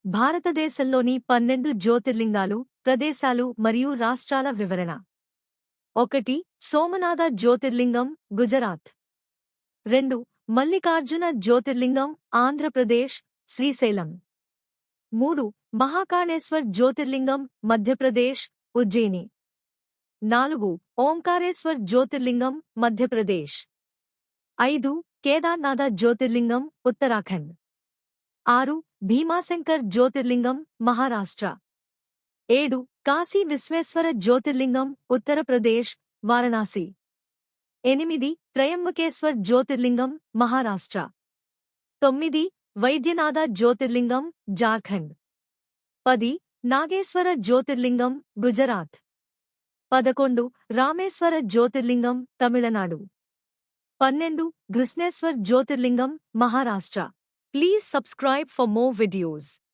భారతదేశంలోని 12 జ్యోతిర్లింగాలు, ప్రదేశాలు మరియు రాష్ట్రాల వివరణ. 1. సోమనాథ జ్యోతిర్లింగం, గుజరాత్. 2. మల్లికార్జున జ్యోతిర్లింగం, ఆంధ్రప్రదేశ్, శ్రీశైలం. 3. మహాకాళేశ్వర్ జ్యోతిర్లింగం, మధ్యప్రదేశ్, ఉజ్జయిని. 4. ఓంకారేశ్వర్ జ్యోతిర్లింగం, మధ్యప్రదేశ్. 5. కేదార్నాథ జ్యోతిర్లింగం, ఉత్తరాఖండ్. 6. భీమాశంకర్ జ్యోతిర్లింగం, మహారాష్ట్ర. 7. కాశీ విశ్వేశ్వర జ్యోతిర్లింగం, ఉత్తరప్రదేశ్, వారణాసి. 8. త్రయంబకేశ్వర్ జ్యోతిర్లింగం, మహారాష్ట్ర. 9. వైద్యనాథ జ్యోతిర్లింగం, జార్ఖండ్. 10. నాగేశ్వర జ్యోతిర్లింగం, గుజరాత్. 11. రామేశ్వర జ్యోతిర్లింగం, తమిళనాడు. 12. కృష్ణేశ్వర్ జ్యోతిర్లింగం, Maharashtra. Please subscribe for more videos.